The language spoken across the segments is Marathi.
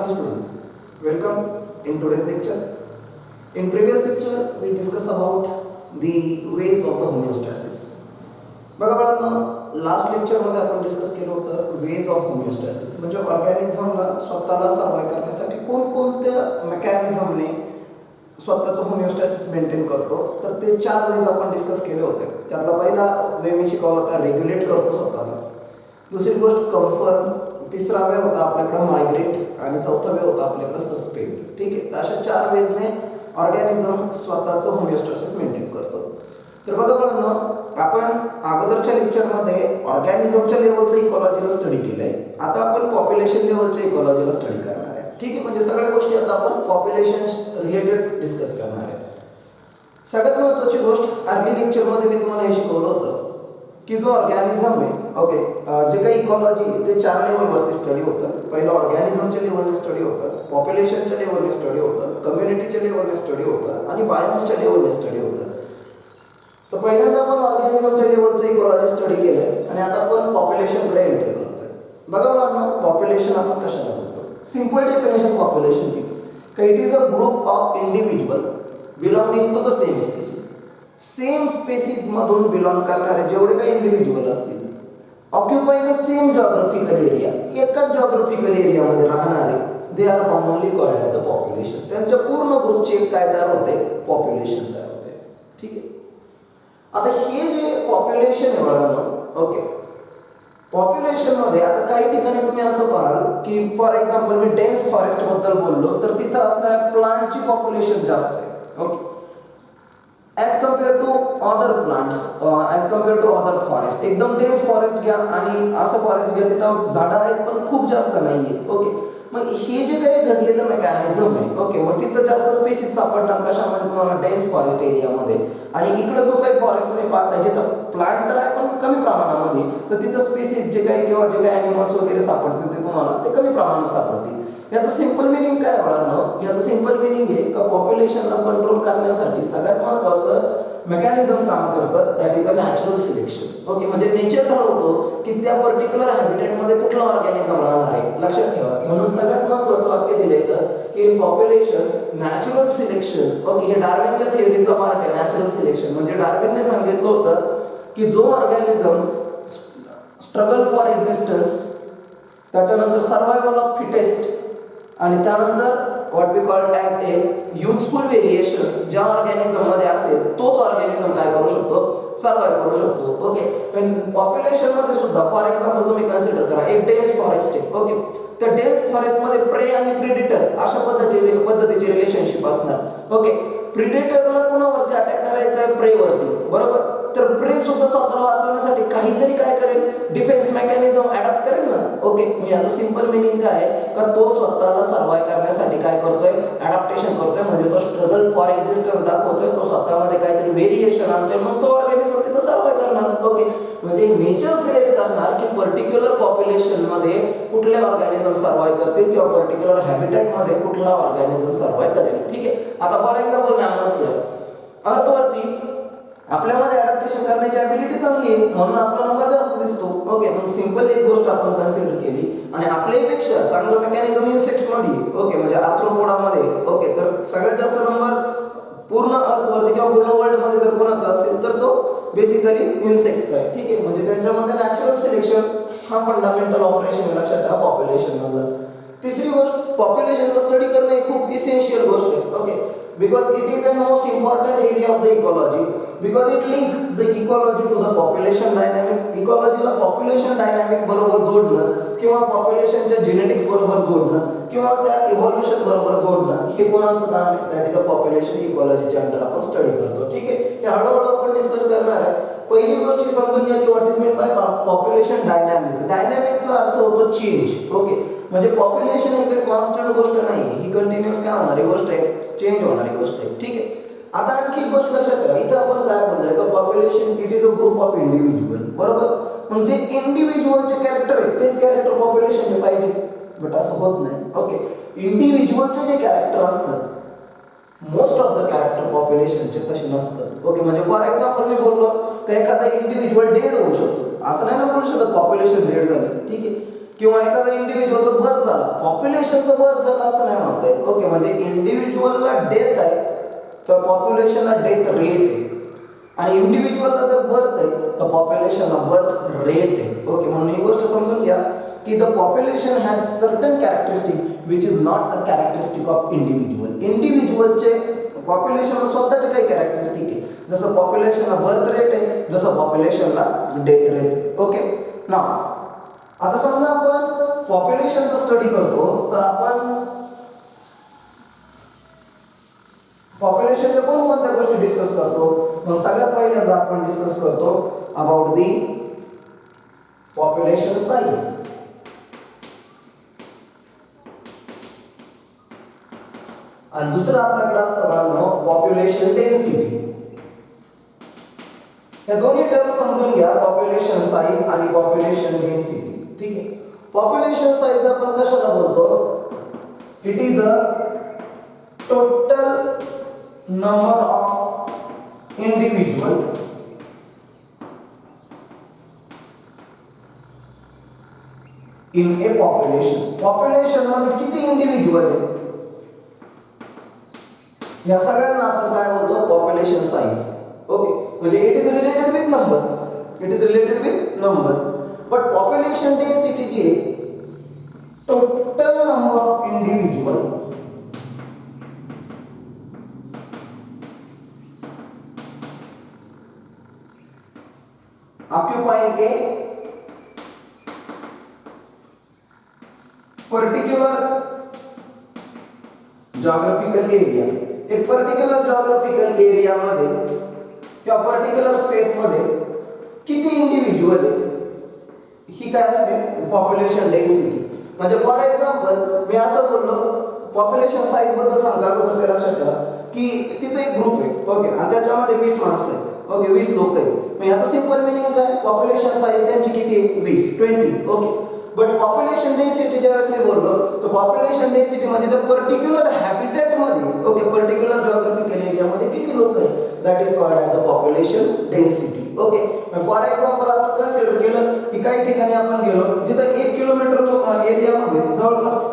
Hello students, welcome in today's lecture. In previous lecture, we discussed about the ways of the homeostasis. बघा बाळांनो, लास्ट लेक्चरमध्ये आपण डिस्कस केलं होतं वेज ऑफ होमिओस्टॅसिस म्हणजे ऑर्गॅनिझमला स्वतःला सर्वाइव्ह करण्यासाठी कोणकोणत्या मेकॅनिझमने स्वतःचं होमिओस्टॅसिस मेंटेन करतो. तर ते 4 वेज आपण डिस्कस केले होते. त्यातला पहिला वे मी शिकवला होता रेग्युलेट करतो स्वतःला, दुसरी गोष्ट कन्फर्म, तिसरा वे होता आपल्याकडे मायग्रेट आणि चौथा वे होता आपल्याकडे सस्पेंड. ठीक आहे, तर अशा 4 वेजने ऑर्गॅनिझम स्वतःचं होमिओस्टॅसिस मेंटेन करतो. तर बघा बाळांनो, आपण अगोदरच्या लेक्चरमध्ये ऑर्गॅनिझमच्या लेवलचं इकॉलॉजीला स्टडी केलंय. आता आपण पॉप्युलेशन लेवलच्या इकॉलॉजीला स्टडी करणार आहे. ठीक आहे, म्हणजे सगळ्या गोष्टी आता आपण पॉप्युलेशन रिलेटेड डिस्कस करणार आहे. सगळ्यात महत्त्वाची गोष्ट अर्ली लेक्चरमध्ये मी तुम्हाला हे शिकवलं होतं की जो ऑर्गॅनिझम आहे, ओके, जे काही इकॉलॉजी ते 4 लेवलवरती स्टडी होतं. पहिलं ऑर्गॅनिझमच्या लेवलने स्टडी होतं, पॉप्युलेशनच्या लेवलने स्टडी होतं, कम्युनिटीच्या लेवलने स्टडी होतं आणि बायोम्सच्या लेवलने स्टडी होतं. तर पहिल्यांदा आपण ऑर्गॅनिझमच्या लेवलचं इकॉलॉजी स्टडी केलंय आणि आता आपण पॉप्युलेशनकडे एंटर करतोय. बघा बाळांनो, पॉप्युलेशन आपण कशाला म्हणतो? सिंपल डेफिनेशन पॉप्युलेशनची की it is a group of individual belonging to the same species. Same species मधून बिलॉंग करणारे जेवढे काही इंडिव्हिज्युअल असतील, occupying the same geographical area, एकाच जॉग्राफिकल एरियामध्ये राहणारे, they are commonly called as a population. त्यांच्या पूर्ण ग्रुपची एक काय तयार होते? पॉप्युलेशन तयार होते. ठीक आहे, आता हे जे पॉप्युलेशन आहे बाळांनो, ओके, पॉप्युलेशनमध्ये आता काही ठिकाणी तुम्ही असं पाहाल की फॉर एक्झाम्पल मी डेन्स फॉरेस्ट बद्दल बोललो तर तिथं असणाऱ्या प्लांटची पॉप्युलेशन जास्त आहे. Okay, as compare to other plants, as compare to other forest. एकदम डेन्स फॉरेस्ट घ्या आणि असं फॉरेस्ट घ्या, तिथं झाडं आहेत पण खूप जास्त नाही आहेत. ओके, मग हे जे काही घडलेलं मेकॅनिझम आहे, ओके, मग तिथं जास्त स्पेसिस सापडणार कशामध्ये? तुम्हाला डेन्स फॉरेस्ट एरियामध्ये. आणि इकडं जो काही फॉरेस्ट तुम्ही पाहताय जिथं प्लांट तर आहे पण कमी प्रमाणामध्ये, तर तिथं स्पेसिस जे काही किंवा जे काही ॲनिमल्स वगैरे सापडतील ते तुम्हाला ते कमी प्रमाणात सापडतील. याचं सिंपल मिनिंग काय बाळांनो? याचं सिंपल मिनिंग आहे का पॉप्युलेशनला कंट्रोल करण्यासाठी सगळ्यात महत्त्वाचं मेकॅनिझम काम करतं, that is a natural selection. Okay, म्हणजे नेचर ठरवतो की त्या पर्टिक्युलर हॅबिटेटमध्ये कुठला ऑर्गॅनिझम राहणार आहे. लक्षात ठेवा, म्हणून सगळ्यात महत्त्वाचं वाक्य दिलं येतं की in population natural selection. Okay, हे डार्विनच्या थिअरीचा पार्ट आहे. नॅचरल सिलेक्शन म्हणजे डार्विनने सांगितलं होतं की जो ऑर्गॅनिझम स्ट्रगल फॉर एक्झिस्टन्स, त्याच्यानंतर सर्वायवल ऑफ फिटेस्ट आणि त्यानंतर what we called as a useful variations ज्या ऑर्गॅनिझममध्ये असेल तोच ऑर्गॅनिझम काय करू शकतो? सर्वाइव्ह करू शकतो. ओके, पण पॉप्युलेशनमध्ये सुद्धा फॉर एक्झाम्पल तुम्ही कन्सिडर करा एक डेन्स फॉरेस्ट आहे. ओके, त्या डेन्स फॉरेस्टमध्ये प्रे आणि प्रिडेटर अशा पद्धतीचे रिलेशनशिप असणार. ओके, प्रिडेटरला कोणावरती अटॅक करायचा आहे? प्रेवरती, बरोबर. तर प्रे सुद्धा स्वतःला वाचवण्यासाठी काहीतरी काय करेल? डिफेन्स मेकॅनिझम ॲडॉप्ट करेल ना. ओके, मग याचं सिंपल मिनिंग काय आहे का तो स्वतःला सर्वाइव्ह करण्यासाठी काय करतोय? ॲडॉप्टेशन करतोय, म्हणजे तो स्ट्रगल फॉर एक्झिस्टन्स दाखवतोय, तो स्वतःमध्ये काहीतरी व्हेरिएशन आणतोय, मग तो ऑर्गॅनिझम तिथं सर्वाइव्ह करणार. ओके, म्हणजे नेचर सिलेक्ट करणार की पर्टिक्युलर पॉप्युलेशनमध्ये कुठले ऑर्गॅनिझम सर्वाइव्ह करतील किंवा पर्टिक्युलर हॅबिटेटमध्ये कुठला ऑर्गॅनिझम सर्वाइव्ह करेल. ठीक आहे, आता फॉर एक्झाम्पल मॅमल्स घ्या. अर्थवरती आपल्यामध्ये अडॅप्टेशन करण्याची ॲबिलिटी चांगली आहे म्हणून आपला नंबर जास्त दिसतो. ओके, मग सिंपल एक गोष्ट आपण कन्सिडर केली आणि आपल्यापेक्षा चांगलं मेकॅनिझम इन्सेक्ट्समध्ये. ओके, म्हणजे आर्थ्रोपोडामध्ये. ओके, तर सगळ्यात जास्त नंबर पूर्ण अर्थवरती किंवा पूर्ण वर्ल्डमध्ये जर कोणाचा असेल तर तो बेसिकली इन्सेक्टचा आहे. ठीक आहे, म्हणजे त्यांच्यामध्ये नॅचरल सिलेक्शन हा फंडामेंटल ऑपरेशन लक्षात ठेवा पॉप्युलेशनमधला. तिसरी गोष्ट, पॉप्युलेशनचा स्टडी करणे ही खूप इसेन्शियल गोष्ट आहे. Okay, because it is the most important area of the ecology because it link the ecology to the population dynamic. इकॉलॉजीला पॉप्युलेशन डायनॅमिक बरोबर जोडणं किंवा पॉप्युलेशनच्या जेनेटिक्स बरोबर जोडणं किंवा त्या इव्हॉल्युशन बरोबर जोडणं हे कोणाचं काम आहे? दॅट इज अ पॉप्युलेशन इकॉलॉजीच्या अंडर आपण स्टडी करतो. ठीक आहे, हे हळूहळू आपण डिस्कस करणार आहे. पहिली गोष्ट समजून घ्या की what is mean by population dynamic. डायनॅमिकचा अर्थ होतो चेंज. ओके, म्हणजे पॉप्युलेशन ही काही कॉन्स्टंट गोष्ट नाही, ही कंटिन्युअस काय होणारी गोष्ट आहे? चेंज होणारी गोष्ट आहे. ठीक आहे, आता आणखी गोष्ट लक्षात ठेवा, इथं आपण काय बोललोय का population it is a group of individual, बरोबर. म्हणजे इंडिव्हिज्युअलचे कॅरेक्टर आहेत तेच कॅरेक्टर पॉप्युलेशनने पाहिजे, बट असं होत नाही. ओके, इंडिव्हिज्युअलचे जे कॅरेक्टर असतात मोस्ट ऑफ द कॅरेक्टर पॉप्युलेशनचे तसे नसतात. ओके, म्हणजे फॉर एक्झाम्पल मी बोललो की एखादा इंडिव्हिज्युअल डेड होऊ शकतो, असं नाही ना बोलू शकत पॉप्युलेशन डेड झाली. ठीक आहे, किंवा एखादा इंडिव्हिज्युअलचं बर्थ झाला, पॉप्युलेशनचं बर्थ झालं असं नाही म्हणता येत. ओके, म्हणजे इंडिव्हिज्युअलला डेथ आहे तर पॉप्युलेशनला डेथ रेट आहे, आणि इंडिव्हिज्युअलला जर बर्थ आहे तर पॉप्युलेशनला बर्थ रेट आहे. ओके, म्हणून ही गोष्ट समजून घ्या की the population has certain characteristic which is not a characteristic of individual. इंडिव्हिज्युअलचे पॉप्युलेशनला स्वतःचे काही कॅरेक्टरिस्टिक आहे, जसं पॉप्युलेशनला बर्थ रेट आहे, जसं पॉप्युलेशनला डेथ रेट आहे. ओके, नाव आता समजा आपण पॉप्युलेशनचा स्टडी करतो तर आपण पॉप्युलेशनच्या कोणत्या गोष्टी डिस्कस करतो. मग सगळ्यात पहिल्यांदा आपण डिस्कस करतो अबाउट दी पॉप्युलेशन साइज. आणि दुसरं आपल्याकडे असतं बाळांनो पॉप्युलेशन डेन्सिटी. या दोन्ही टर्म समजून घ्या, पॉप्युलेशन साइज आणि पॉप्युलेशन डेन्सिटी. ठीक आहे, पॉप्युलेशन साइज आपण कशाला बोलतो, it is a total number of individual in a population. Population मध्ये किती इंडिव्हिज्युअल आहे या सगळ्यांना आपण काय बोलतो, पॉप्युलेशन साइज. ओके, म्हणजे it is related with number, it is related with number. But population density जी आहे, total number of individual occupying a particular geographical area. एक पर्टिक्युलर जॉग्राफिकल एरिया मध्ये किंवा पर्टिक्युलर स्पेस मध्ये किती इंडिव्हिज्युअल आहे ही काय असते, पॉप्युलेशन डेन्सिटी. म्हणजे फॉर एक्झाम्पल मी असं बोललो, पॉप्युलेशन साइज बद्दल सांगा अगोदर ते लक्षात ठेवा की तिथे एक ग्रुप आहे. ओके, आणि त्याच्यामध्ये 20 माणसं आहेत. ओके, 20 लोक आहेत. मग याचा सिंपल मिनिंग काय, पॉप्युलेशन साइज त्यांची किती आहे, 20. ओके, बट पॉप्युलेशन डेन्सिटी ज्यावेळेस मी बोललो तर पॉप्युलेशन डेन्सिटी मध्ये तर पर्टिक्युलर हॅबिटेट मध्ये, ओके, पर्टिक्युलर जॉग्राफिकल एरिया मध्ये किती लोक आहेत, that is called as a population density. Okay, for example आपण कन्सिडर केलं की काही ठिकाणी आपण गेलो जिथं 1 किलोमीटर एरियामध्ये जवळपास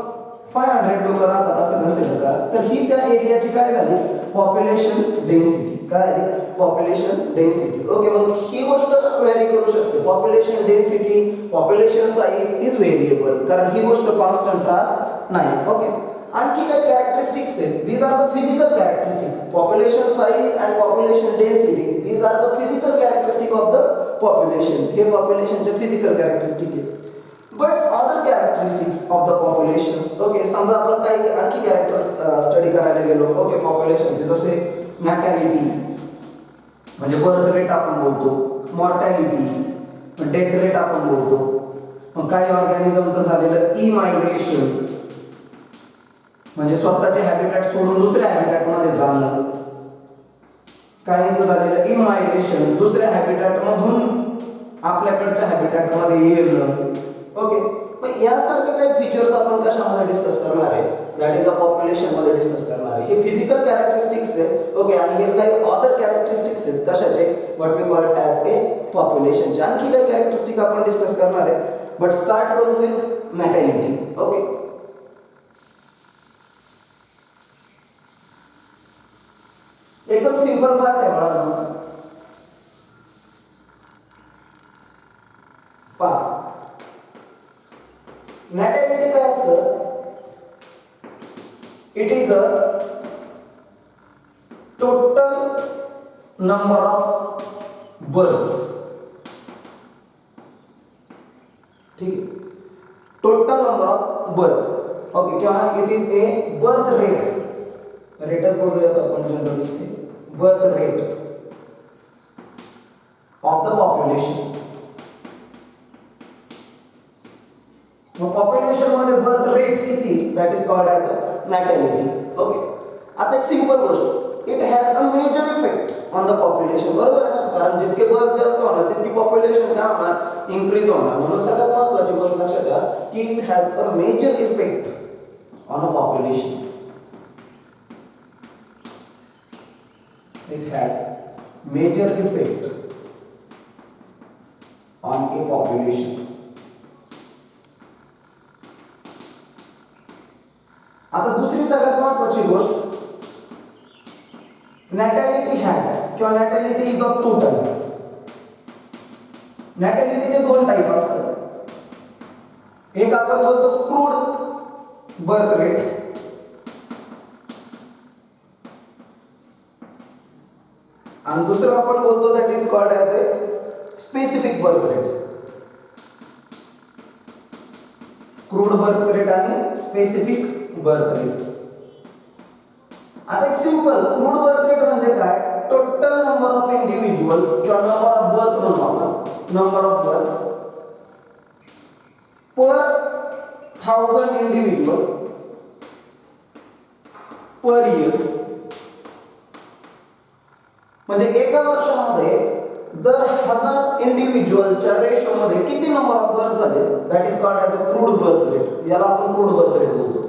500 लोक राहतात असं कन्सिडर करा, तर ही त्या एरियाची काय झाली, पॉप्युलेशन डेन्सिटी. काय झाली, पॉप्युलेशन डेन्सिटी. ओके, मग ही गोष्ट व्हेरी करू शकते. Population density, population size is variable, कारण ही गोष्ट कॉन्स्टंट राहत नाही. ओके, आणखी काही कॅरेक्टरिस्टिक्स आहेत, these are the physical characteristic. Population size and population density, these are the physical characteristic of the population. हे पॉप्युलेशनचे फिजिकल कॅरेक्टरिस्टिक आहेत. But other characteristics of the populations. Okay, समजा आपण काही आणखी कॅरेक्टर स्टडी करायला गेलो. ओके, पॉप्युलेशनचे जसे नॅटॅलिटी म्हणजे बर्थ रेट आपण बोलतो, मॉर्टॅलिटी, डेथ रेट आपण बोलतो. मग काही ऑर्गॅनिझमचं झालेलं इमायग्रेशन म्हणजे स्वतःचे हॅबिटॅट सोडून दुसऱ्या हॅबिटॅटमध्ये जाणं, काहींचं झालेलं इमायग्रेशन दुसऱ्या हॅबिटॅट मधून आपल्याकडच्या हॅबिटॅटमध्ये येणं. ओके, मग यासारखे काही फीचर्स आपण कशामध्ये डिस्कस करणार आहे, दॅट इज अ पॉप्युलेशन मध्ये डिस्कस करणार आहे. हे फिजिकल कॅरेक्टरिस्टिक्स आहेत. ओके, आणि हे काही अदर कॅरेक्टरिस्टिक्स आहेत कशाचे, what we call as a पॉप्युलेशनचे. आणखी काही कॅरेक्टरिस्टिक आपण डिस्कस करणार आहे, बट स्टार्ट करू विथ नॅटॅलिटी. ओके, एकदम सिंपल पार्ट आहे मला पहा. नॅटॅलिटी काय असतं, it is a total number of births. ठीक आहे, total number of birth. Okay, किंवा it is a birth rate, रेटच बोलूयात आपण जनरली इथे, birth rate of the population. मग पॉप्युलेशन मध्ये बर्थ रेट किती, that is called as a natality. Okay, आता एक सिंपल गोष्ट, it has a major effect on the population. बरोबर आहे, कारण जितके बर्थ जास्त होणार तितकी पॉप्युलेशन काय होणार, इन्क्रीज होणार. म्हणून सगळ्यात महत्त्वाची गोष्ट लक्षात ठेवा की it has a major effect on a population. It has major effect on a population. आता दुसरी सगळ्यात महत्त्वाची गोष्ट, नॅटॅलिटी हॅज किंवा natality is of two type. नॅटॅलिटीचे दोन टाइप असतात. एक आपण बोलतो क्रूड बर्थ रेट आणि दुसरं आपण बोलतो that is called as a specific birth rate. Crude birth rate आणि स्पेसिफिक बर्थ रेट. आता एक सिंपल क्रूड बर्थ रेट म्हणजे काय, टोटल नंबर ऑफ इंडिव्हिज्युअल किंवा नंबर ऑफ बर्थ म्हणू आपण, number of birth per 1000 individual per year. म्हणजे एका वर्षामध्ये दर 1000 इंडिव्हिज्युअलच्या रेशोमध्ये किती नंबर ऑफ बर्थ झाले, that is called as a crude birth rate. याला आपण क्रूड बर्थ रेट बोलतो.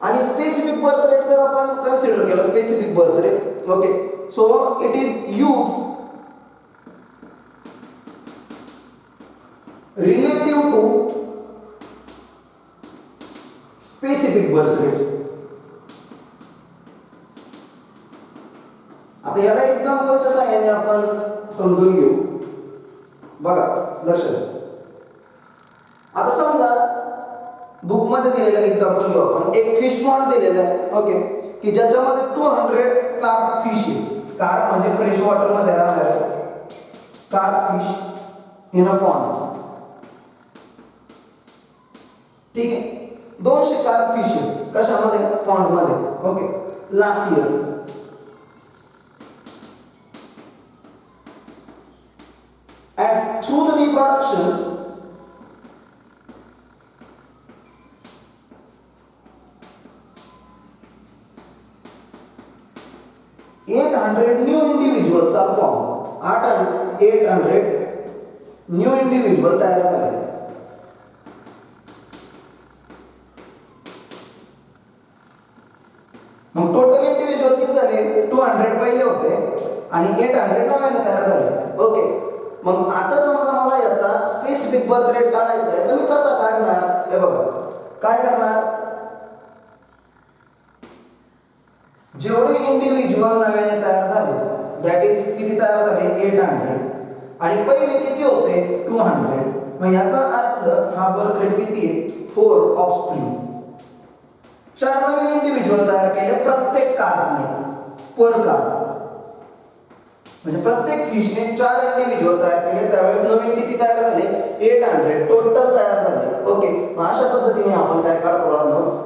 आणि स्पेसिफिक बर्थ रेट जर आपण कन्सिडर केलं, specific birth rate, okay, so it is use relative to specific birth rate. आता याला एक्झाम्पलच्या सहाय्याने आपण समजून घेऊ. बघा लक्षात. आता समजा बुक मध्ये दिलेलं एक्झाम्पल घेऊ आपण. एक फिश पॉन्ड दिलेलं आहे, ओके, की ज्याच्यामध्ये 200 कार्प फिश आहे. कार्प म्हणजे फ्रेश वॉटर मध्ये राहणारे carp fish in a pond. ठीक आहे, 200 कार्प फिश आहे कशामध्ये, पॉन्ड मध्ये, okay, last year. And through the reproduction, new individuals are formed. 800 new individual तयार झाले. मग टोटल इंडिव्हिज्युअल किती झाले, 200 पहिले होते आणि 800 नव्याने तयार झाले. ओके, मग आता समजा मला याचा स्पेसिफिक बर्थ रेट काढायचा आहे, तर मी कसा काढणार, हे बघा. काय करणार, जेवढे इंडिव्हिज्युअल नव्याने तयार झाले, दॅट इज किती तयार झाले, 800, आणि पहिले किती होते, 200. मग याचा अर्थ हा बर्थ रेट किती आहे, 4 ऑफस्प्रिंग. 4 नवीन इंडिव्हिज्युअल तयार केले प्रत्येक कार्पने, पर कार्प. म्हणजे प्रत्येक फिशने 4 इंडिव्हिज्युअल तयार केले, त्यावेळेस नवीन किती तयार झाले, 800 टोटल तयार झाले. ओके, अशा पद्धतीने आपण काय काढतो,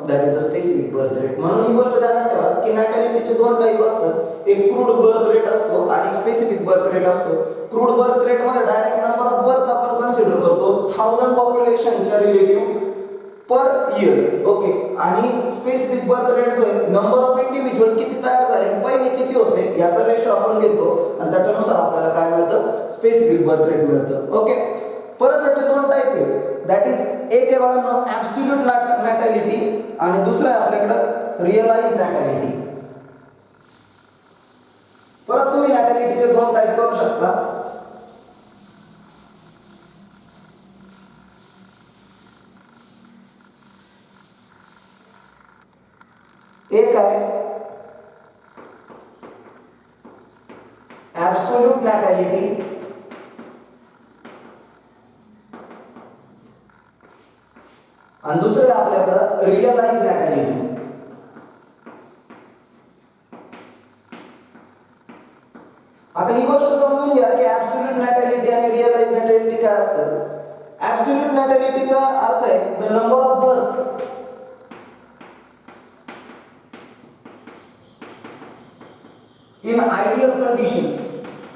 that is a specific birth rate. म्हणून ही गोष्ट ध्यानात ठेवा की नॅटॅलिटीचे दोन टाइप असतात. एक क्रूड बर्थ रेट असतो आणि एक स्पेसिफिक बर्थ रेट असतो. क्रूड बर्थ रेट मध्ये डायरेक्ट नंबर ऑफ बर्थ आपण कन्सिडर करतो 1000 पॉप्युलेशनच्या रिलेटिव्ह पर इयर. ओके, आणि स्पेसिफिक बर्थ रेट जो आहे, नंबर ऑफ इंडिव्हिज्युअल किती तयार झाले, पहिले किती होते, याचा रेशो आपण घेतो आणि त्याच्यानुसार आपल्याला काय मिळतं, स्पेसिफिक बर्थ रेट मिळतं. ओके, परत याचे दोन टाइप आहे. दॅट इज एक आहे बघा ॲब्सोल्यूट नॅटॅलिटी आणि दुसरं आहे आपल्याकडं रिअलाइज नॅटॅलिटी. परत तुम्ही नॅटॅलिटीचे दोन टाइप करू शकता. एक आहे ॲब्सोल्यूट नॅटॅलिटी आणि दुसरं आहे आपल्याकडं रिअलाइज नॅटॅलिटी. आता ही गोष्ट समजून घ्या की ॲब्सोल्यूट नॅटॅलिटी आणि रिअलाइज नॅटॅलिटी काय असतं. ॲब्सोल्यूट नॅटॅलिटीचा अर्थ आहे the number of birth in ideal condition.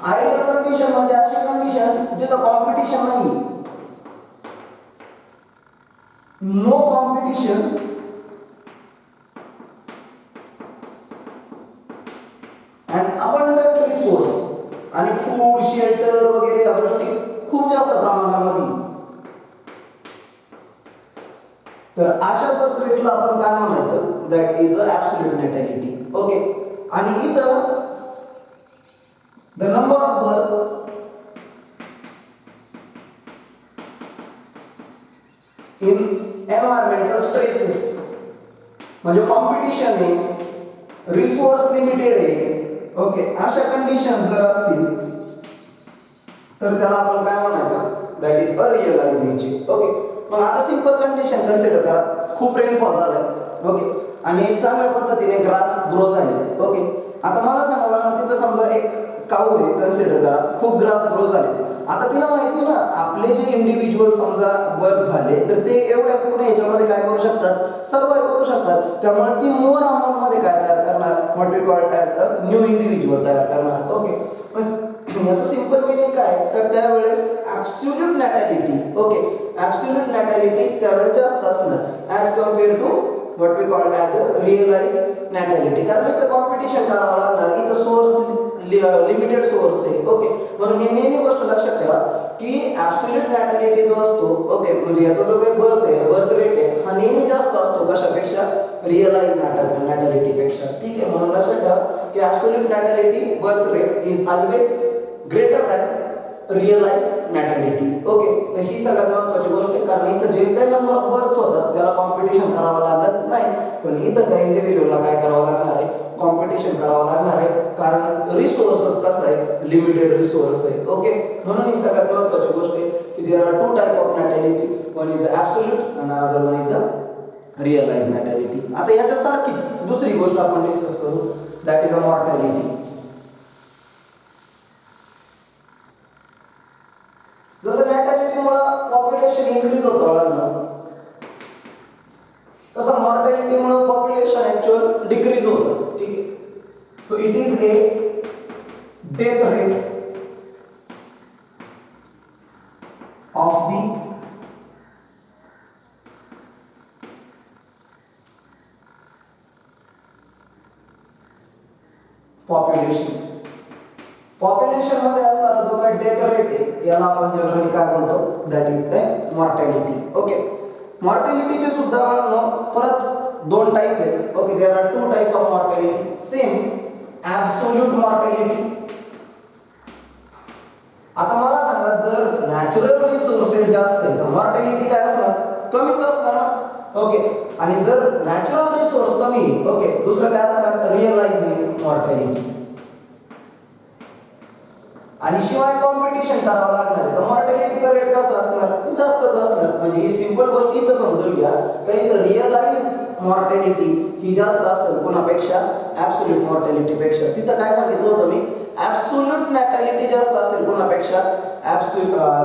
Ideal condition म्हणजे अशी कंडिशन जिथं कॉम्पिटिशन नाही, no competition and abundant resource आणि फूड शेल्टर वगैरे या गोष्टी खूप जास्त प्रमाणामध्ये. तर अशा बर्थ रेटला आपण काय म्हणायचं, that is a absolute natality. Okay, आणि इथं the number of birth in environmental stresses म्हणजे कॉम्पिटिशन आहे, रिसोर्स लिमिटेड आहे, ओके, अशा कंडिशन जर असतील तर त्याला आपण काय म्हणायचं, that is a realise nature. Okay, मग आता सिंपल कंडिशन कन्सिडर करा, खूप रेनफॉल झालाय, ओके, आणि एक चांगल्या पद्धतीने ग्रास ग्रो झाले. ओके, आता मला सांगा मला तिथं समजा एक काऊ आहे, कन्सिडर करा, खूप ग्रास ग्रो झाले. आता तिला माहिती ना आपले जे इंडिव्हिज्युअल समजा बर्थ झाले तर ते एवढ्या पूर्ण याच्यामध्ये काय करू शकतात, सर्वाइव्ह करू शकतात. त्यामुळे ती मोर अमाऊंट मध्ये काय तयार करणार, what we called as a new individual तयार करणार. ओके, याचं सिंपल मिनिंग काय तर त्यावेळेस absolute natality, okay, absolute natality त्यावेळेस जास्त असणार as compare to what we called as a realise natality. कारण इथं कॉम्पिटिशन करावं लागणार, इथं सोर्स लिमिटेड सोर्स आहे. ओके, म्हणून हे नेहमी गोष्ट लक्षात ठेवा की ॲब्सोल्यूट नॅटॅलिटी जो असतो, ओके, म्हणजे याचा जो काही बर्थ आहे, बर्थ रेट आहे, हा नेहमी जास्त असतो कशापेक्षा, रिअलाइज नॅटॅलिटीपेक्षा. ठीक आहे, म्हणून लक्षात ठेवा की absolute natality birth rate is always greater than realise natality. Okay, तर ही सगळ्यात महत्त्वाची गोष्ट आहे, कारण इथं जे काही नंबर ऑफ बर्थ्स होतात त्याला कॉम्पिटिशन करावं लागत नाही, पण इथं त्या इंडिव्हिज्युअलला काय करावं लागणार आहे, कॉम्पिटिशन करावं लागणार आहे, कारण रिसोर्सच कसं आहे, लिमिटेड रिसोर्स आहे. ओके, म्हणून ही सगळ्यात महत्त्वाची गोष्ट आहे की there are two type of natality, one is absolute and another one is the realise natality. आता याच्यासारखीच दुसरी गोष्ट आपण डिस्कस करू, दॅट इज अ मॉर्टॅलिटी. जसं नॅटॅलिटीमुळं पॉप्युलेशन इन्क्रीज होतं बाळांनो, तसं मॉर्टॅलिटीमुळं पॉप्युलेशन ऍक्च्युअल डिक्रीज होतं. ठीक आहे, so it is A death rate of the population. Population मध्ये असणारा जो काही डेथ रेट आहे याला आपण जनरली काय म्हणतो, that is a mortality. Okay, मॉर्टॅलिटीचे सुद्धा परत दोन टाइप आहेत. Okay, there are two type of mortality. Same absolute mortality. आता मला सांगा जर नॅचरल रिसोर्सेस जास्त आहे तर मॉर्टॅलिटी काय असणार, कमीच असणार ना. ओके, आणि जर नॅचरल रिसोर्स कमी, ओके, दुसरं काय असणार, रिअलाइज मॉर्टॅलिटी. आणि शिवाय कॉम्पिटिशन करावं लागणार आहे तर मॉर्टॅलिटीचा रेट कसा असणार, जास्तच असणार. म्हणजे ही सिंपल गोष्ट इथं समजून घ्या, काही तर रिअलाइज मॉर्टॅलिटी ही जास्त असेल कोणापेक्षा, ॲब्सोल्यूट मॉर्टॅलिटीपेक्षा. तिथं काय सांगितलं होतं मी, ॲब्सोल्यूट नॅटॅलिटी जास्त असेल कोणापेक्षा,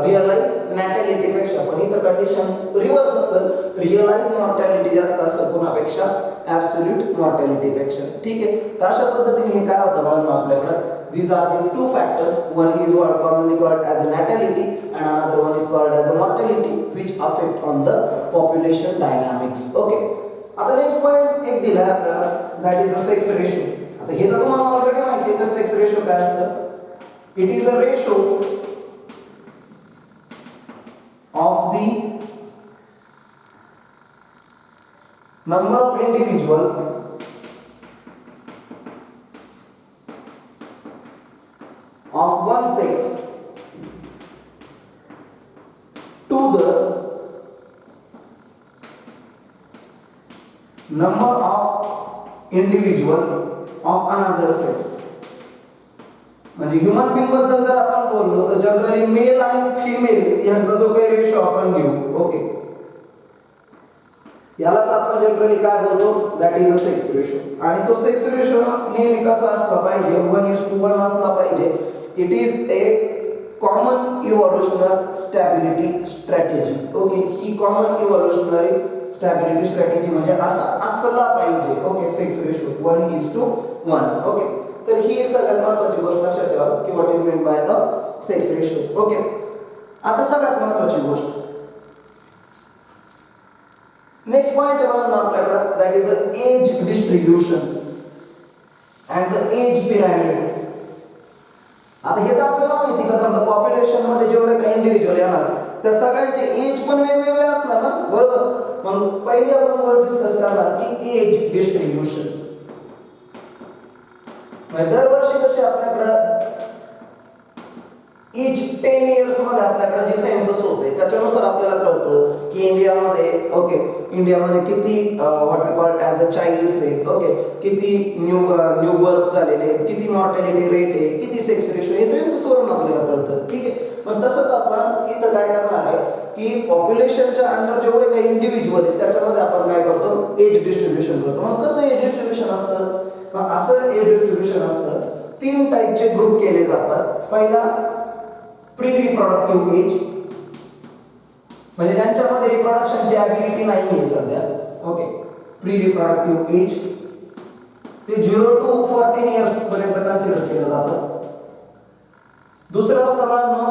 रिअलाइज नॅटॅलिटीपेक्षा. पण इथं कंडिशन रिव्हर्स असेल, रिअलाइज मॉर्टॅलिटी जास्त असेल कोणापेक्षा, ॲब्सोल्यूट मॉर्टॅलिटीपेक्षा. ठीक आहे, तर अशा पद्धतीने हे काय होतं म्हणून आपल्याकडं, these are the two factors, one is what commonly called as a natality and another one is called as a mortality, which affect on the population dynamics. Okay, आता नेक्स्ट पॉइंट एक दिला आहे आपल्याला, that is the sex ratio. आता हे तर तुम्हाला ऑलरेडी माहिती आहे, तर सेक्स रेशो काय असतं, it is a ratio of the number of individual of one sex to the number of individual of another sex. म्हणजे ह्युमन बिंग बद्दल जर आपण बोललो तर जनरली मेल आणि फिमेल यांचा जो काही रेशो आपण घेऊ, ओके, यालाच आपण जनरली काय बोलतो, that is a sex ratio. आणि तो सेक्स रेशो नेहमी कसा असला पाहिजे, 1:1 असला पाहिजे. It is a common evolutionary stability strategy. Okay, ही कॉमन इव्होल्युशनरी स्टॅबिलिटी स्ट्रॅटेजी म्हणजे असा असला पाहिजे. Okay, sex ratio 1:1. ओके, तर ही एक सगळ्यात महत्त्वाची गोष्ट लक्षात ठेवा की what is mean by the sex ratio. Okay, आता सगळ्यात महत्त्वाची गोष्ट नेक्स्ट पॉइंट आहे बघा आपल्याकडे, that is the age distribution and the age pyramid. आता हे तर आपल्याला माहिती का, समजा पॉप्युलेशन मध्ये जेवढे काही इंडिव्हिज्युअल येणार त्या सगळ्यांचे एज पण वेगवेगळे असणार ना, बरोबर. मग पहिली आपण गोष्ट डिस्कस करणार की एज डिस्ट्रीब्युशन. म्हणजे दरवर्षी कसे आपल्याकडे each 10 years मध्ये आपल्याकडे जे सेन्सस होते त्याच्यानुसार आपल्याला कळतं की इंडियामध्ये ओके, इंडियामध्ये किती what we call as a childs आहेत, ओके, किती न्यू बर्थ झालेले आहेत, किती मॉर्टॅलिटी रेट आहे, किती सेक्स रेशो, हे सेन्ससवरून आपल्याला कळतं. ठीक आहे. मग तसंच आपण इथं काय करणार आहे की पॉप्युलेशनच्या अंडर जेवढे काही इंडिव्हिज्युअल आहेत त्याच्यामध्ये आपण काय करतो, एज डिस्ट्रीब्युशन करतो. मग कसं एज डिस्ट्रीब्युशन असतं, मग असं एज डिस्ट्रीब्युशन असतं. 3 टाईपचे ग्रुप केले जातात. पहिला प्री रिप्रोडक्टिव्ह एज, म्हणजे ज्यांच्यामध्ये रिप्रोडक्शनची ॲबिलिटी नाही आहे सध्या, ओके, प्री रिप्रोडक्टिव्ह एज ते 0 to 14 इयर्स पर्यंत कन्सिडर केलं जातं. दुसरं असतं बाळांनो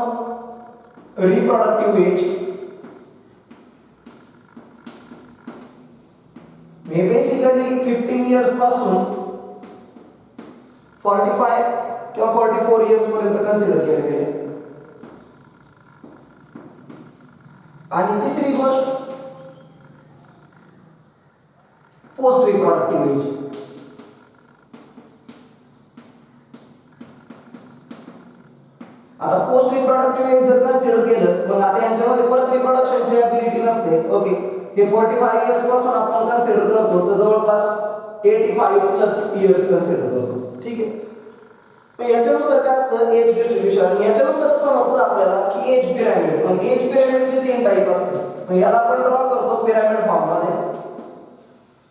रिप्रोडक्टिव्ह एज, हे बेसिकली 15 इयर्स पासून 45 किंवा 44 इयर्स पर्यंत कन्सिडर केले गेले. आणि तिसरी गोष्ट पोस्ट रिप्रोडक्टिव्ह एज. आता पोस्ट रिप्रोडक्टिव्ह एज जर कन्सिडर केलं, मग आता यांच्यामध्ये परत रिप्रोडक्शनची ॲबिलिटी नसते. ओके, हे 45 इयर्स पासून आपण कन्सिडर करतो तर जवळपास 85 प्लस इयर्स कन्सिडर करतो. ठीक आहे. मग याच्यानुसार काय असतं एज डिस्ट्रीब्युशन, याच्यानुसार समजतं आपल्याला की एज पिरामिड. मग एज पिरामिडचे 3 टाईप असतात. मग याला आपण ड्रॉ करतो पिरामिड फॉर्म मध्ये,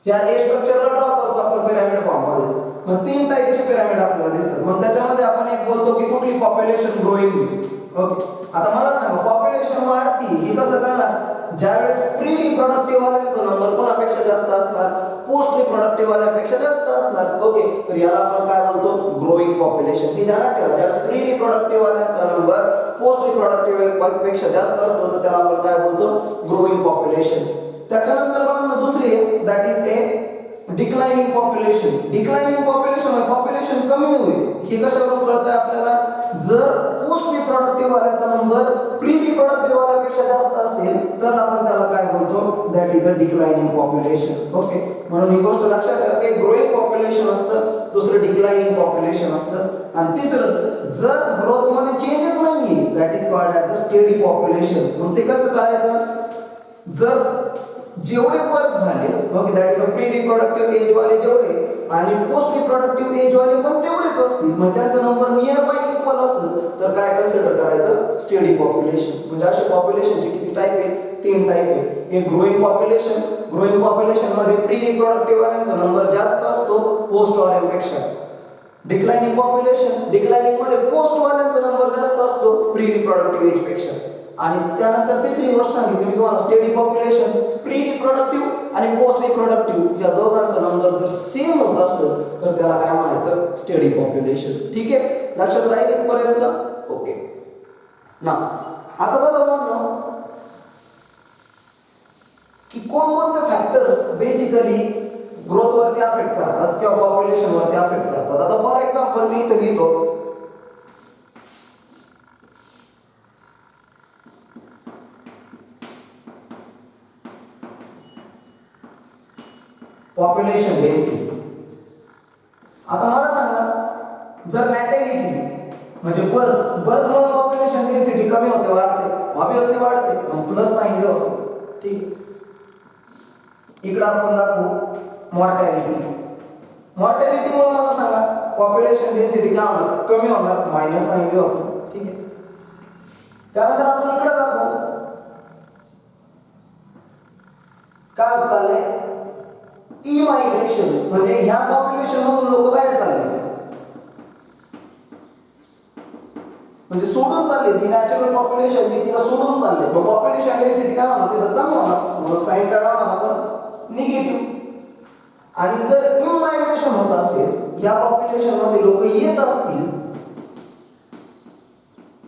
या एज स्ट्रक्चरला ड्रॉ करतो आपण पिरामिड फॉर्म मध्ये. मग 3 टाईपचे पिरामिड आपल्याला दिसतात. मग त्याच्यामध्ये आपण एक बोलतो की कुठली पॉप्युलेशन ग्रोइंग होईल. ओके, आता मला सांगा पॉप्युलेशन वाढती ही कसं करणार, ज्यावेळेस प्री रिप्रोडक्टिव्ह वाल्यांचा नंबर कोणापेक्षा जास्त असणार, पोस्ट रिप्रोडक्टिव्ह वाल्यांपेक्षा जास्त असणार. ओके, तर याला आपण काय बोलतो ग्रोइंग पॉप्युलेशन. ही ध्यानात ठेवा, ज्यावेळेस प्री रिप्रोडक्टिव्ह वाल्यांचा नंबर पोस्ट रिप्रोडक्टिव्ह पेक्षा जास्त असतो तर त्याला आपण काय बोलतो ग्रोइंग पॉप्युलेशन. त्याच्यानंतर बघा दुसरी आहे that is a declining population. Declining population population कमी होईल. हे कशावरून कळतं आपल्याला, जर पोस्ट रिप्रोडक्टिव्ह वाल्याचा नंबर प्री रिप्रोडक्टिव्ह वाल्यापेक्षा जास्त असेल तर आपण त्याला काय बोलतो that is a declining population. Okay, म्हणून ही गोष्ट लक्षात ठेवा की ग्रोइंग पॉप्युलेशन असतं, दुसरं डिक्लाइनिंग पॉप्युलेशन असतं, आणि तिसरं जर ग्रोथ मध्ये चेंजच नाहीये that is called as a steady population. मग ते कसं कळायचं, जर जेवढे बर्थ झाले okay that is a pre reproductive age वाले जेवढे आणि पोस्ट रिप्रोडक्टिव्ह एज वाले पण तेवढेच असतील, मग त्यांचा नंबर नियर बाय इक्वल असेल तर काय कन्सिडर करायचं स्टेडी पॉप्युलेशन. म्हणजे अशा पॉप्युलेशनचे किती टाईप आहेत, 3 टाईप आहेत. एक ग्रोइंग पॉप्युलेशन, ग्रोइंग पॉप्युलेशन मध्ये प्री रिप्रोडक्टिव्ह वाल्यांचा नंबर जास्त असतो पोस्ट वाल्यांपेक्षा. डिक्लाइनिंग पॉप्युलेशन, डिक्लाइनिंग मध्ये पोस्ट वाल्यांचा नंबर जास्त असतो प्री रिप्रोडक्टिव्ह एज पेक्षा. आणि त्यानंतर तिसरी गोष्ट सांगितली मी तुम्हाला स्टेडी पॉप्युलेशन, प्री रिप्रोडक्टिव्ह आणि पोस्ट रिप्रोडक्टिव्ह या दोघांचा नंबर जर सेम होत असेल तर त्याला काय म्हणायचं स्टेडी पॉप्युलेशन. ठीक आहे, लक्षात राहील इथपर्यंत. ओके ना, आता बघा बघा की कोणकोणते फॅक्टर्स बेसिकली ग्रोथ वरती अफेक्ट करतात किंवा पॉप्युलेशन वरती अफेक्ट करतात. आता फॉर एक्झाम्पल मी इथे लिहितो पॉप्युलेशन डेन्सिटी. आता मला सांगा जर नॅटिव्हिटी म्हणजे बर्थमुळे पॉप्युलेशन डेन्सिटी कमी होते वाढते, ऑब्वियसली वाढते, मग प्लस साइन होते. ठीक, इकडे आपण दाखवू मॉर्टॅलिटी. मॉर्टॅलिटीमुळे मला सांगा पॉप्युलेशन डेन्सिटी काय होणार, कमी होणार, मायनस साइन होते. ठीक आहे, त्यानंतर आपण इकडे दाखवू काय होत चाललंय इमायग्रेशन, म्हणजे ह्या पॉप्युलेशन मधून लोक बाहेर चालले, म्हणजे सोडून चालले. ही नॅचरल पॉप्युलेशन मी तिला सोडून चालले, मग पॉप्युलेशन डेन्सिटी काय होणार तिथं कमी होणार, म्हणून साइन काय होणार आपण निगेटिव्ह. आणि जर इमायग्रेशन होत असेल या पॉप्युलेशन मध्ये लोक येत असतील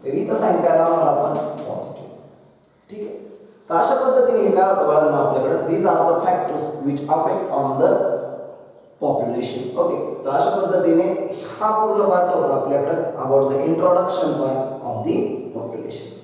तर इथं साइन काय होणार आपण पॉझिटिव्ह. ठीक आहे, तर अशा पद्धतीने काय होतं बाळांनो आपल्याकडे these are the factors which affect on the population. Okay, तर अशा पद्धतीने हा पूर्ण पार्ट होता आपल्याकडे about the introduction part of the population.